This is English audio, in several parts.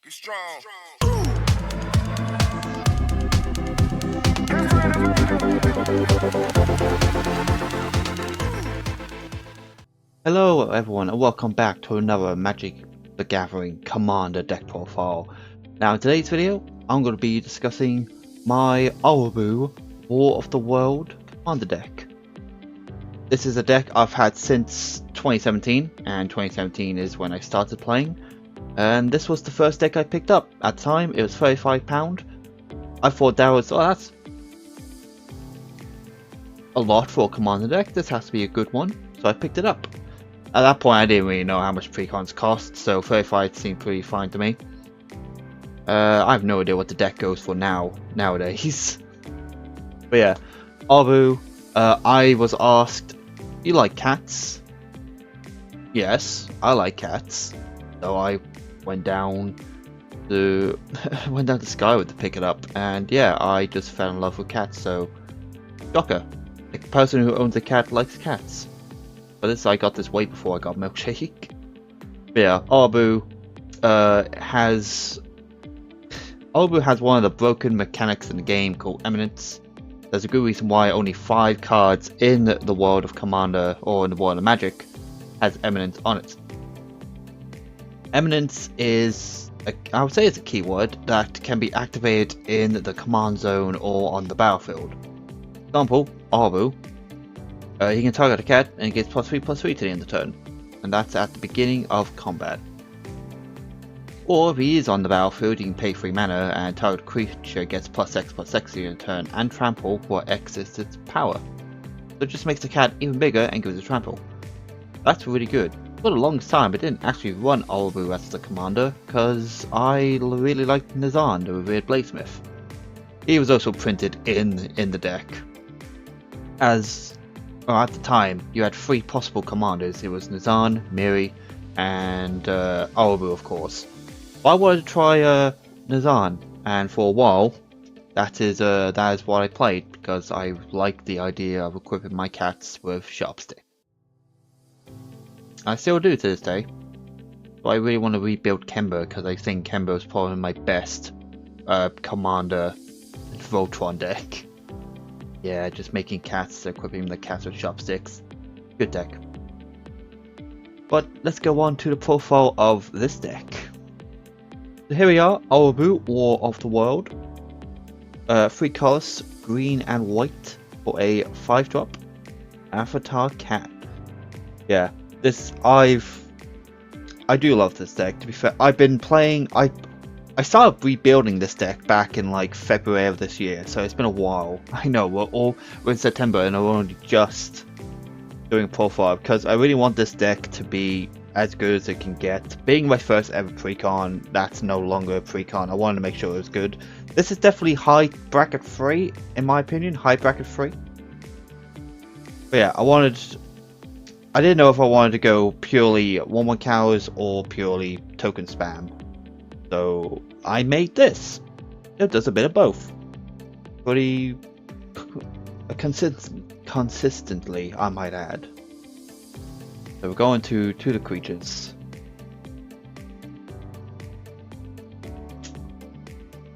Get strong. Hello everyone and welcome back to another Magic the Gathering Commander deck profile. Now in today's video I'm going to be discussing my Arahbo War of the World Commander deck. This is a deck I've had since 2017, and 2017 is when I started playing, and this was the first deck I picked up. At the time it was £35. I thought that was, oh, that's a lot for a Commander deck, this has to be a good one, so I picked it up. At that point I didn't really know how much precons cost, so 35 seemed pretty fine to me. I have no idea what the deck goes for nowadays. But yeah, Arahbo, I was asked, you like cats? Yes, I like cats. So I went down to Skyward to pick it up, and yeah, I just fell in love with cats, so shocker. The person who owns a cat likes cats. But this, I got this way before I got Milkshake. But yeah, Arahbo has one of the broken mechanics in the game called Eminence. There's a good reason why only 5 cards in the world of Commander or in the world of Magic has Eminence on it. Eminence is, I would say it's a keyword that can be activated in the command zone or on the battlefield. For example, Arahbo. He can target a cat and he gets +3/+3 to the end of the turn, and that's at the beginning of combat. Or if he is on the battlefield, he can pay 3 mana and target creature gets +X/+X to the end of the turn, and trample, where X is its power. So it just makes the cat even bigger and gives it trample. That's really good. For the longest time I didn't actually run Arahbo as the commander, because I really liked Nazan, the revered bladesmith. He was also printed in the deck. At the time, you had 3 possible commanders. It was Nazan, Miri, and Arahbo, of course. But I wanted to try Nazan, and for a while, that is what I played, because I liked the idea of equipping my cats with Sharpstick. I still do to this day, but I really want to rebuild Kemba, because I think Kemba is probably my best commander Voltron deck. Yeah, just making cats, equipping the cats with Sharpsticks. Good deck. But let's go on to the profile of this deck. So here we are, Arahbo, War of the World. 3 colors, green and white, for a 5-drop Avatar Cat. Yeah, I do love this deck. To be fair, I've been playing. I started rebuilding this deck back in like February of this year, so it's been a while. I know we're in September and I'm only just doing a profile because I really want this deck to be as good as it can get. Being my first ever precon, that's no longer a precon. I wanted to make sure it was good. This is definitely high bracket free, in my opinion. High bracket free. But yeah, I didn't know if I wanted to go purely 1/1 cows or purely token spam. So I made this. It does a bit of both. Pretty consistently, I might add. So we're going to the creatures.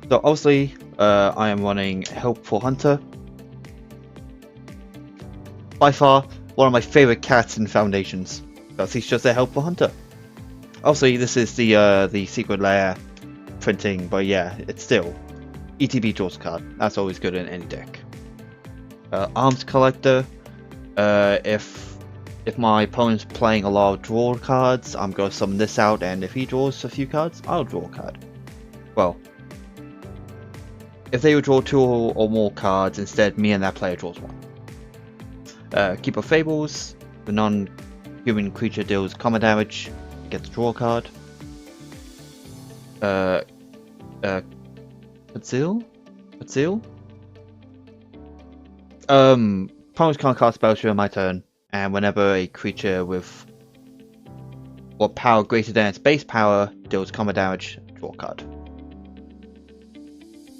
So obviously, I am running Helpful Hunter. By far, one of my favorite cats in Foundations, because he's just a Helpful Hunter. Obviously, this is the Secret Lair printing, but yeah, it's still ETB draws a card. That's always good in any deck. Arms Collector. If my opponent's playing a lot of draw cards, I'm going to summon this out, and if he draws a few cards, I'll draw a card. Well, if they would draw 2 or more cards, instead me and that player draws 1. Keeper Fables. The non-human creature deals combat damage, gets a draw card. Azil? Opponents can't cast spells during my turn, and whenever a creature with power greater than its base power deals combat damage, draw a card.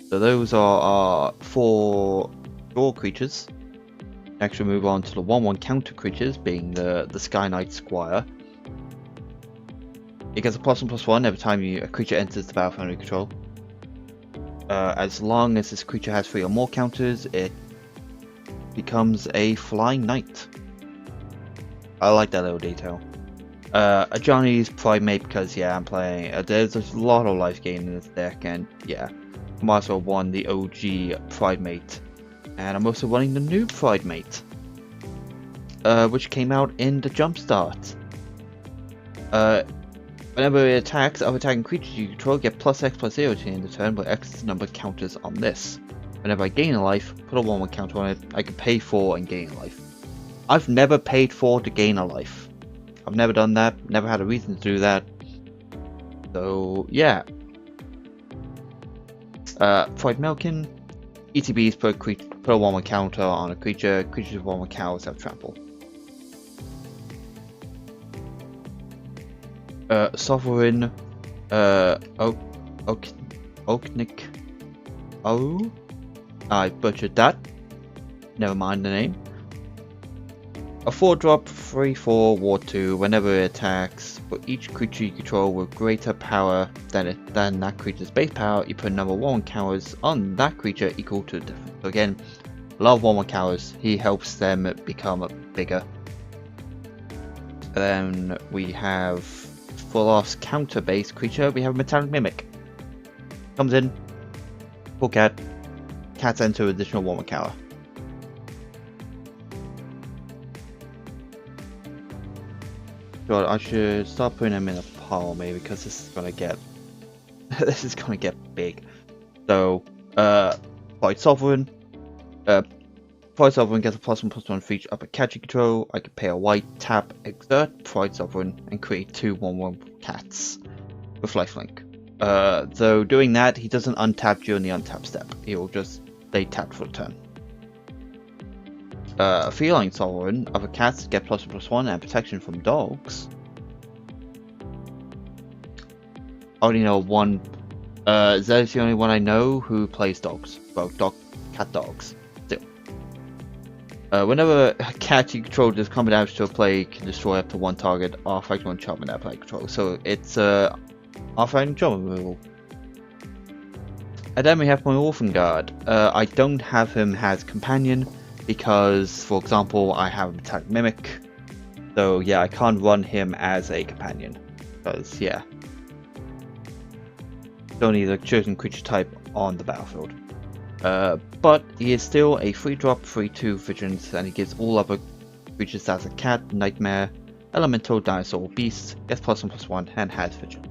So those are our 4 draw creatures. Next we move on to the 1/1 counter creatures, being the Sky Knight Squire. It gets a +1/+1 every time a creature enters the battlefield under control. As long as this creature has 3 or more counters, it becomes a flying knight. I like that little detail. A Johnny's Primate because yeah, I'm playing. There's a lot of life gain in this deck, and yeah, I might as well won the OG Primate, and I'm also running the new Primate, which came out in the Jumpstart. Whenever it attacks, other attacking creatures you control get +X/+0 to the end of the turn, where X is the number of counters on this. Whenever I gain a life, put a 1/1 counter on it. I can pay 4 and gain a life. I've never paid 4 to gain a life. I've never done that, never had a reason to do that. So, yeah. Fried Melkin. ETBs put a 1/1 counter on a creature. Creatures with 1/1 counters have trample. Sovereign. Oaknik. Oh. I butchered that. Never mind the name. A 4-drop, 3/4, Ward 2, whenever it attacks, for each creature you control with greater power than that creature's base power, you put number 1 counters on that creature equal to the difference. So again, a lot of 1/1 counters, he helps them become bigger. And then we have, for last counter-based creature, we have Metallic Mimic. Comes in, full cat, cats enter additional 1/1 counter. God, I should start putting them in a pile maybe, because this is gonna get this is gonna get big. So, Pride Sovereign. Pride Sovereign gets a +1/+1 for each upper cat you control. I can pay a white, tap, exert Pride Sovereign, and create 2 1/1 cats with lifelink. Though doing that, he doesn't untap during the untap step. He will just stay tapped for the turn. Feline Sovereign, other cats get +1/+1 and protection from dogs. I only know one. Zed's the only one I know who plays dogs. Well, cat dogs. Still. Whenever a cat you control does combat damage to a play, can destroy up to 1 target after acting on enchantment that play control. So it's after enchantment removal. And then we have my Orphan Guard. I don't have him as companion, because, for example, I have a Metallic Mimic, so yeah, I can't run him as a companion, because yeah, don't need a chosen creature type on the battlefield. But he is still a 3-drop, 3/2 Vigilance, and he gives all other creatures as a cat, nightmare, elemental, dinosaur, beast, gets +1/+1, and has Vigilance.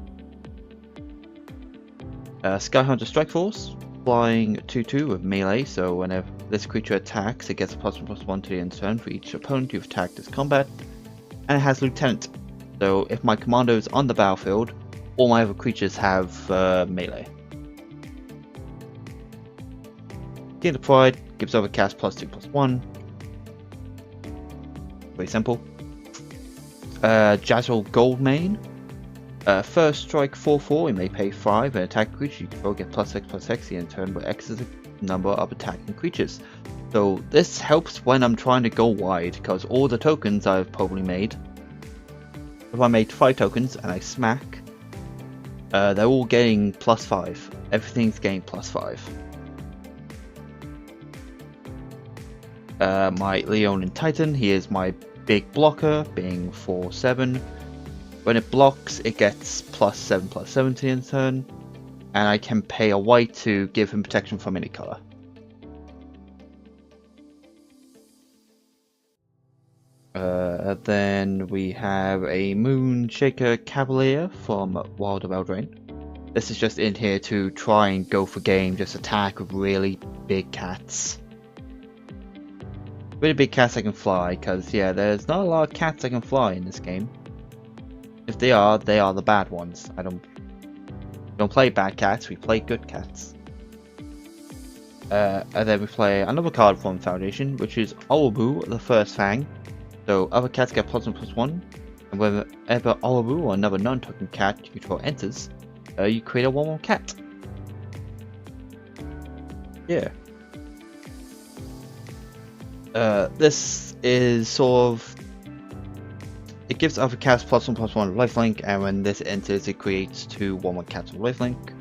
Skyhunter Strike Force. Flying 2/2 with melee, so whenever this creature attacks, it gets a +1/+1 to the end turn for each opponent you've attacked as combat, and it has Lieutenant. So if my commander is on the battlefield, all my other creatures have melee. Gain the Pride gives over cast +2/+1. Very simple. Jazzle Goldmane. First strike 4/4, you may pay 5 and attack creature you control get +X/+X in turn, where X is the number of attacking creatures. So this helps when I'm trying to go wide, because all the tokens I've probably made, if I made 5 tokens and I smack, they're all getting +5. Everything's getting +5. My Leonin Titan, he is my big blocker, being 4/7. When it blocks, it gets +7/+7 to the end turn, and I can pay a white to give him protection from any color. Then we have a Moonshaker Cavalier from Wild of Eldraine. This is just in here to try and go for game, just attack with really big cats. Really big cats that can fly, because yeah, there's not a lot of cats that can fly in this game. If they are the bad ones. I don't play bad cats, we play good cats. And then we play another card from Foundation, which is Arahbo, the First Fang. So other cats get +1/+1, and whenever Arahbo or another non-token cat you control enters, you create a 1/1 cat. Yeah. This is sort of it gives other cats +1/+1 lifelink, and when this enters, it creates 2 1/1 cats with lifelink.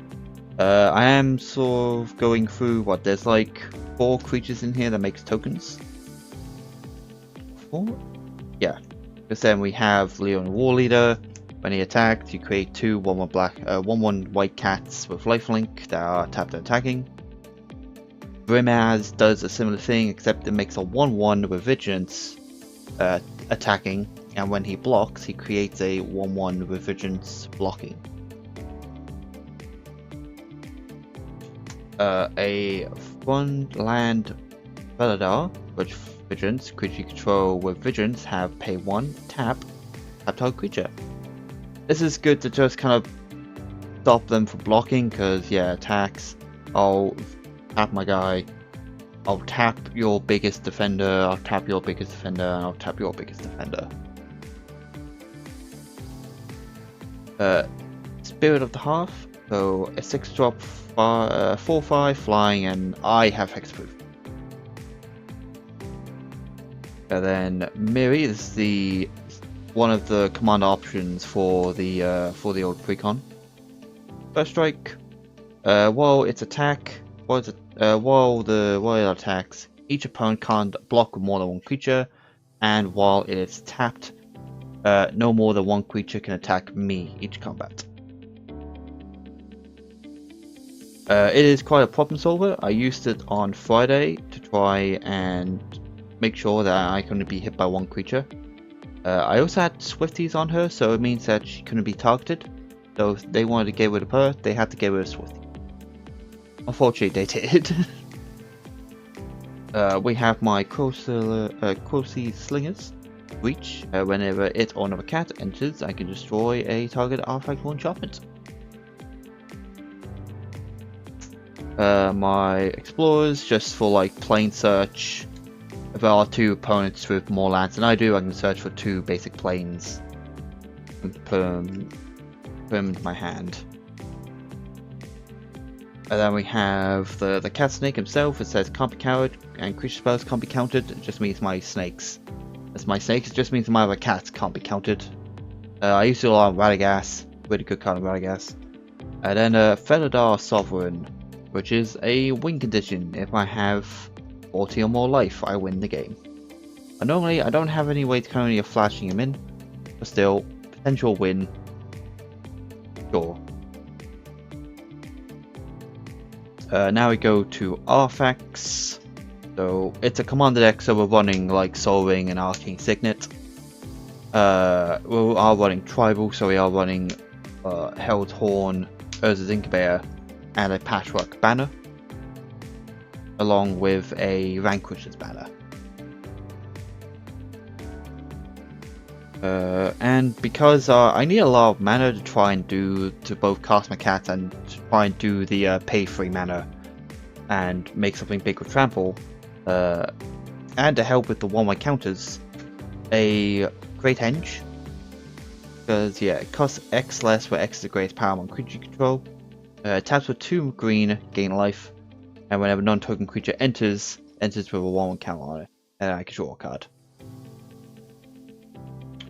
I am sort of going through what there's like 4 creatures in here that makes tokens. 4? Yeah. Because then we have Leon War Leader. When he attacks, you create 2 1/1 black, 1/1 white cats with lifelink that are tapped and attacking. Brimaz does a similar thing, except it makes a 1/1 with Vigilance attacking, and when he blocks, he creates a 1/1 with Vigilance blocking. A Frontland Veladar, which Vigilance, creature you control with Vigilance have pay 1, tap target creature. This is good to just kind of stop them from blocking, because yeah, attacks, I'll tap my guy, I'll tap your biggest defender, I'll tap your biggest defender, and I'll tap your biggest defender. Spirit of the Hearth, so a 6-drop 4/5 flying, and I have hexproof. And then Miri is one of the command options for the old precon. First strike. While it attacks, each opponent can't block with more than 1 creature, and while it is tapped, no more than 1 creature can attack me each combat. It is quite a problem solver. I used it on Friday to try and make sure that I couldn't be hit by 1 creature. I also had Swifties on her, so it means that she couldn't be targeted. So if they wanted to get rid of her, they had to get rid of Swiftie. Unfortunately, they did. We have my Cruelty Slingers. Reach. Whenever it or another cat enters, I can destroy a target artifact or enchantment. My Explorers, just for like plain search. If there are 2 opponents with more lands than I do, I can search for 2 basic planes and put them into my hand. And then we have the cat snake himself. It says can't be countered, and creature spells can't be countered. It just means my snakes. That's my snakes. It just means my other cats can't be countered. I used to do a lot of Radagast, really good card of Radagast. And then Veladar Sovereign, which is a win condition. If I have 40 or more life, I win the game. And normally I don't have any way currently of flashing him in, but still, potential win. Sure. Now we go to artifacts. So it's a commander deck, so we're running like Soul Ring and Arcane Signet. We are running Tribal, so we are running Held Horn, Urza's Incubator, and a Patchwork Banner, along with a Vanquisher's Banner. And because I need a lot of mana to try and to both cast my cat and to try and do the pay 3 mana and make something big with Trample, and to help with the 1/1 counters, a Great Henge, because yeah, it costs X less, where X is the greatest power among creature you control. Taps with 2 green, gain life, and whenever non-token creature enters with a 1/1 counter on it, and I can draw a card.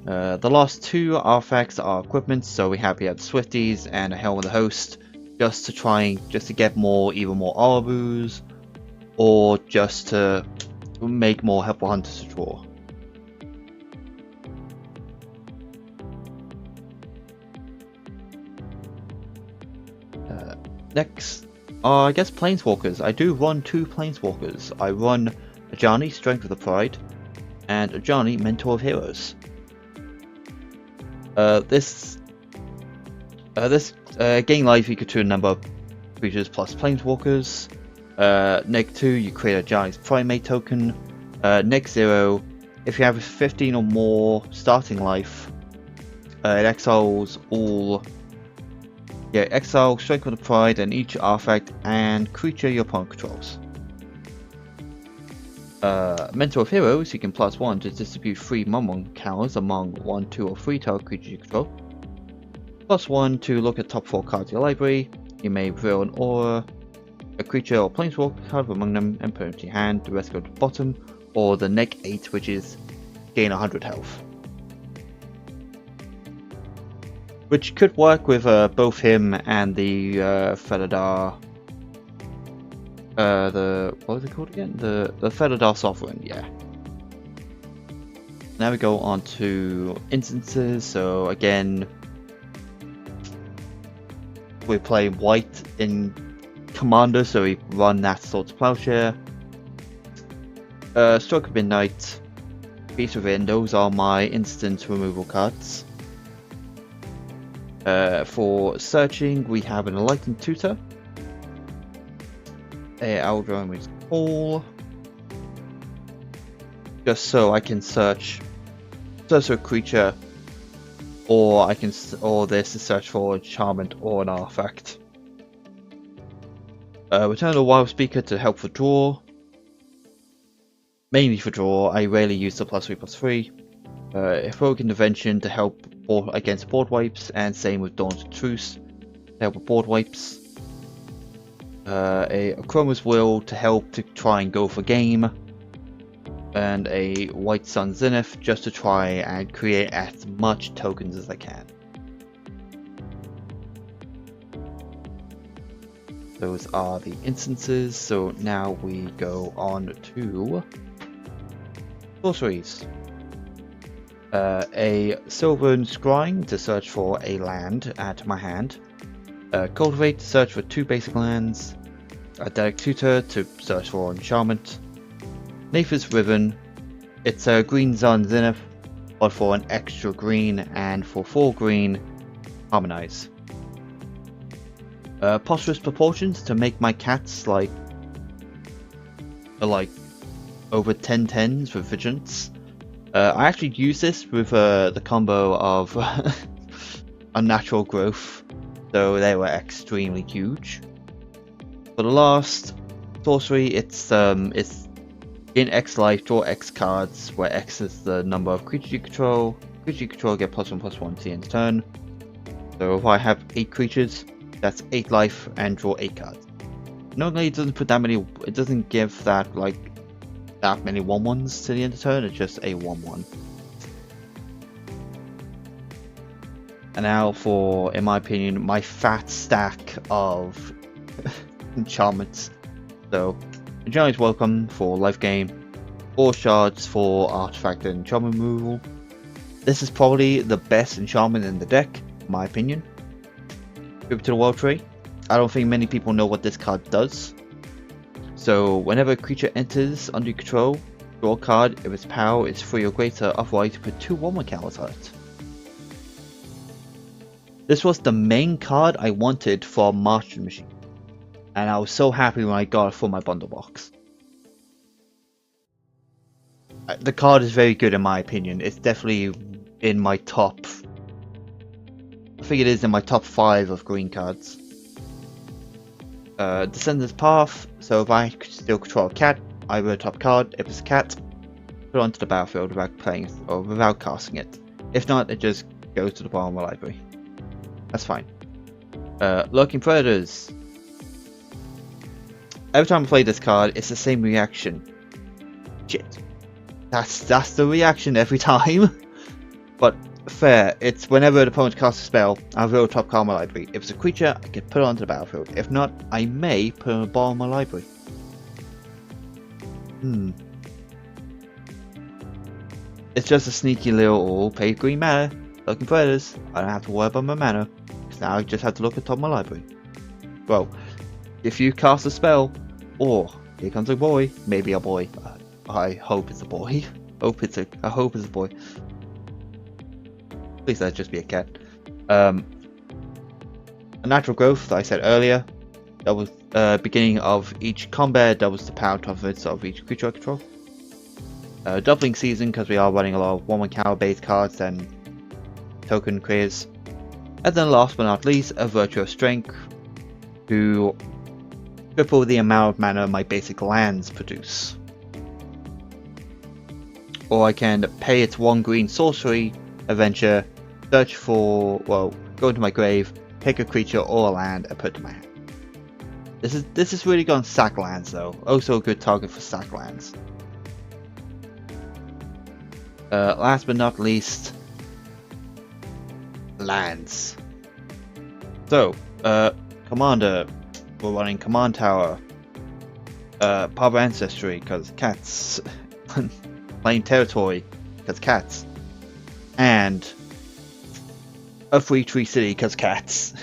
The last 2 artifacts are equipments, so we have the Swifties and a Helm of the Host, just to get even more Arahbos, or just to make more helpful hunters to draw. Next, I guess Planeswalkers. I do run 2 Planeswalkers. I run Ajani, Strength of the Pride, and Ajani, Mentor of Heroes. This gain life equal to a number of creatures plus Planeswalkers. Next 2, you create Ajani's Primate token. Next 0, if you have 15 or more starting life, it exiles all. Yeah, exile Strength of the Pride and each artifact and creature your opponent controls. Mentor of Heroes, you can +1 to distribute 3 1/1 counters among 1, 2, or 3 target creatures you control. +1 to look at top 4 cards of your library. You may reveal an aura, a creature or planeswalker card among them and put it into your hand. The rest go to the bottom, or the neck 8, which is gain 100 health. which could work with both him and the Felidar. What was it called again? The Felidar Sovereign, yeah. Now we go on to instances. So again, we play white in Commander, so we run that Swords Plowshare. Stroke of Midnight, Beast Within, those are my instant removal cards. For searching, we have an Enlightened Tutor, Aldromi's Call, just so I can search a creature, or this is search for enchantment or an artifact. Return the Wild Speaker to help for draw. Mainly for draw, I rarely use the +3/+3. Heroic Intervention to help against board wipes, and same with Dawn's Truce to help with board wipes. A Chroma's Will to help to try and go for game. And a White Sun Zenith just to try and create as much tokens as I can. Those are the instances, so now we go on to sorceries. A Sylvan Scrying to search for a land, add to my hand. Cultivate to search for 2 basic lands. A Derek Tutor to search for enchantment. Nathan's Ribbon, it's a green Sun Zenith, but for an extra green, and for 4 green, Harmonize. Posturous Proportions to make my cats like over 10 10s with Vigilance. I actually use this with the combo of Unnatural Growth, so they were extremely huge. For the last sorcery, it's in X life, draw X cards, where X is the number of creatures you control. Creatures you control get +1/+1 to the end turn. So if I have 8 creatures, that's 8 life and draw 8 cards. Normally it doesn't put that many, it doesn't give that many 1/1s to the end of turn, it's just a 1/1. And now for, in my opinion, my fat stack of enchantments. So, enchantment is welcome for life gain, 4 shards for artifact and enchantment removal. This is probably the best enchantment in the deck, in my opinion. Tribute to the World Tree. I don't think many people know what this card does. So, whenever a creature enters under your control, draw a card if its power is 3 or greater, otherwise you put 2 1/1 counters on it. This was the main card I wanted for Martian Machine, and I was so happy when I got it for my bundle box. The card is very good in my opinion. It's definitely in my top, I think it is in my top 5 of green cards. Descendant's Path, so if I still control a cat, I roll a top card. If it's a cat, put it onto the battlefield without playing or without casting it. If not, it just goes to the bottom of the library. That's fine. Lurking Predators. Every time I play this card, it's the same reaction. Shit. That's the reaction every time. But fair, it's whenever the opponent casts a spell, I roll a top card of my library. If it's a creature, I can put it onto the battlefield. If not, I may put it on the bottom of my library. It's just a sneaky little paid green mana. Lurking Predators. I don't have to worry about my mana, because now I just have to look at the top of my library. Well, if you cast a spell, or here comes a boy, maybe a boy. I hope it's a boy. I hope it's a boy. Please let it just be a cat. A Natural Growth that I said earlier. That was beginning of each combat. That was the power toughness of each creature I control. Doubling Season, because we are running a lot of 1/1 counter based cards and token creators. And then last but not least, a Virtue of Strength to triple the amount of mana my basic lands produce. Or I can pay its 1 green sorcery, adventure, search for, well, go into my grave, pick a creature or a land and put it to my hand. This is really gonna sack lands though. Also a good target for sack lands. Last but not least, lands. So, Commander, we're running Command Tower, Power Ancestry, because cats, playing Territory, because cats, and a 3-3 City, because cats.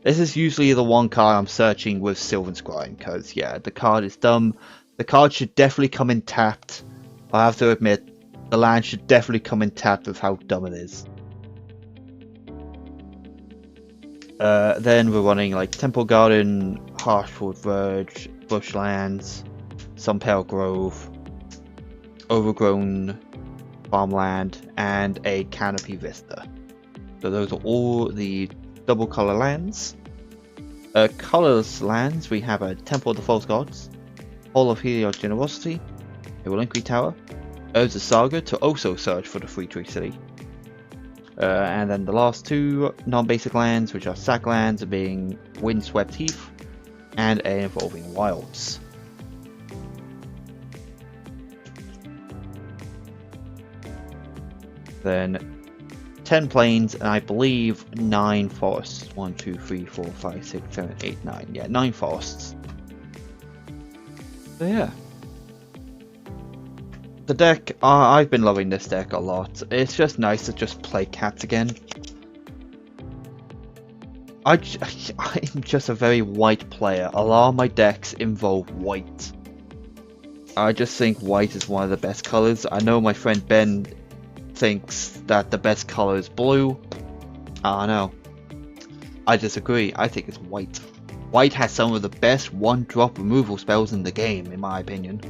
This is usually the one card I'm searching with Sylvan Scrying, because, yeah, the card is dumb. The card should definitely come in tapped. I have to admit, the land should definitely come in tapped with how dumb it is. Then we're running like Temple Garden, Harshwood Verge, Bushlands, Sunpale Grove, Overgrown Farmland, and a Canopy Vista. So those are all the double color lands. Colorless lands, we have a Temple of the False Gods, Hall of Helios Generosity, a Relinquished Tower, Urza Saga to also search for the 3-3 city. And then the last two non-basic lands, which are sack lands, being Windswept Heath and a Evolving Wilds. Then 10 plains, and I believe 9 forests. 1, 2, 3, 4, 5, 6, 7, 8, 9. Yeah, 9 forests. So yeah. The deck, I've been loving this deck a lot. It's just nice to just play cats again. I'm just a very white player. A lot of my decks involve white. I just think white is one of the best colors. I know my friend Ben thinks that the best color is blue. I don't know. I disagree. I think it's white. White has some of the best one-drop removal spells in the game, in my opinion.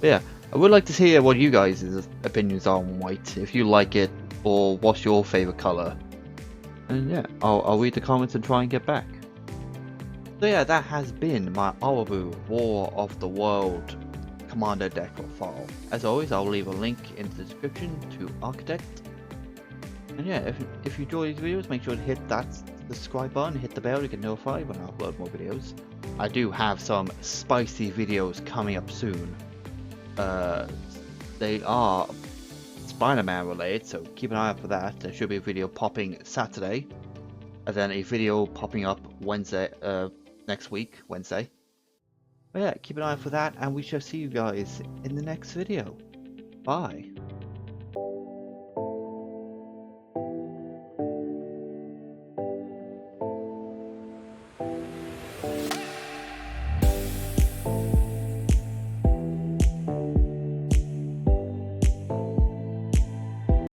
But yeah, I would like to hear what you guys' opinions are on white, if you like it, or what's your favourite colour. And yeah, I'll read the comments and try and get back. So yeah, that has been my Arahbo War of the World Commander deck profile. As always, I'll leave a link in the description to Architect. And yeah, if you enjoy these videos, make sure to hit that subscribe button, hit the bell to get notified when I upload more videos. I do have some spicy videos coming up soon. They are Spider-Man related, so keep an eye out for that. There should be a video popping Saturday, and then a video popping up Wednesday, next week, Wednesday. But yeah, keep an eye out for that, and we shall see you guys in the next video. Bye.